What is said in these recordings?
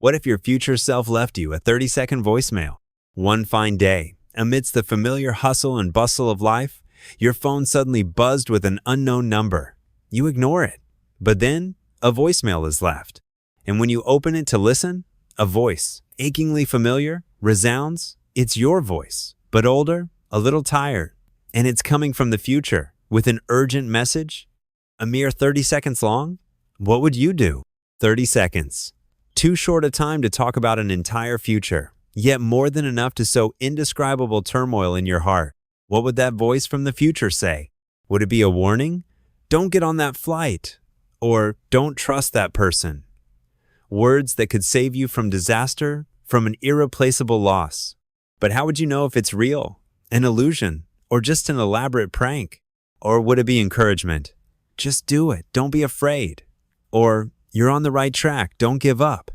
What if your future self left you a 30-second voicemail? One fine day, amidst the familiar hustle and bustle of life, your phone suddenly buzzed with an unknown number. You ignore it, but then a voicemail is left. And when you open it to listen, a voice, achingly familiar, resounds. It's your voice, but older, a little tired, and it's coming from the future with an urgent message. A mere 30 seconds long? What would you do? 30 seconds. Too short a time to talk about an entire future, yet more than enough to sow indescribable turmoil in your heart. What would that voice from the future say? Would it be a warning? Don't get on that flight. Or don't trust that person. Words that could save you from disaster, from an irreplaceable loss. But how would you know if it's real, an illusion, or just an elaborate prank? Or would it be encouragement? Just do it, don't be afraid. Or, you're on the right track, don't give up.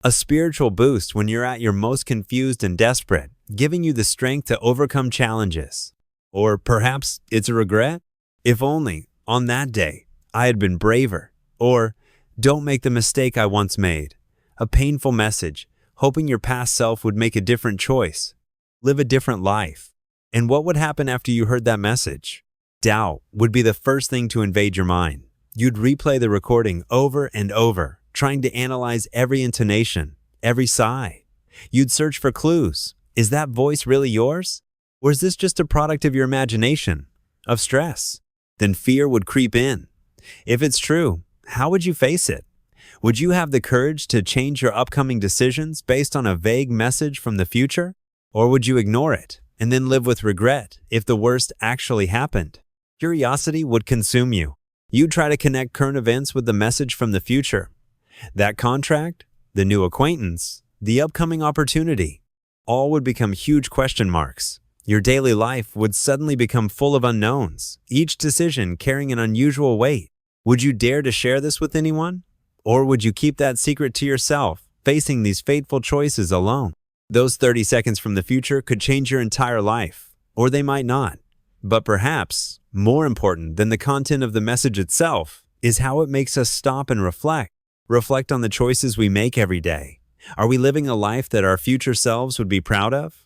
A spiritual boost when you're at your most confused and desperate, giving you the strength to overcome challenges. Or perhaps it's a regret? If only, on that day, I had been braver. Or, don't make the mistake I once made. A painful message, hoping your past self would make a different choice, live a different life. And what would happen after you heard that message? Doubt would be the first thing to invade your mind. You'd replay the recording over and over, trying to analyze every intonation, every sigh. You'd search for clues. Is that voice really yours? Or is this just a product of your imagination, of stress? Then fear would creep in. If it's true, how would you face it? Would you have the courage to change your upcoming decisions based on a vague message from the future? Or would you ignore it and then live with regret if the worst actually happened? Curiosity would consume you. You'd try to connect current events with the message from the future. That contract, the new acquaintance, the upcoming opportunity, all would become huge question marks. Your daily life would suddenly become full of unknowns, each decision carrying an unusual weight. Would you dare to share this with anyone? Or would you keep that secret to yourself, facing these fateful choices alone? Those 30 seconds from the future could change your entire life, or they might not. But perhaps, more important than the content of the message itself, is how it makes us stop and reflect. Reflect on the choices we make every day. Are we living a life that our future selves would be proud of?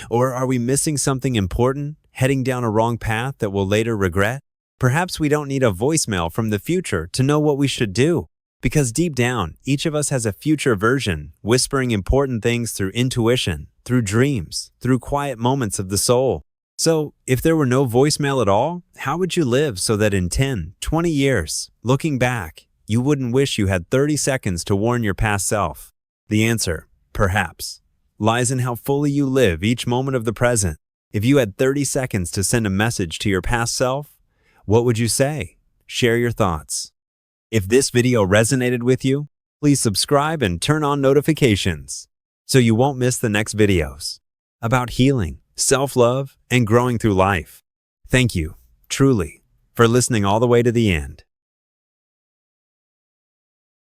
Or are we missing something important, heading down a wrong path that we'll later regret? Perhaps we don't need a voicemail from the future to know what we should do. Because deep down, each of us has a future version, whispering important things through intuition, through dreams, through quiet moments of the soul. So, if there were no voicemail at all, how would you live so that in 10, 20 years, looking back, you wouldn't wish you had 30 seconds to warn your past self? The answer, perhaps, lies in how fully you live each moment of the present. If you had 30 seconds to send a message to your past self, what would you say? Share your thoughts. If this video resonated with you, please subscribe and turn on notifications so you won't miss the next videos about healing, self-love, and growing through life. Thank you, truly, for listening all the way to the end.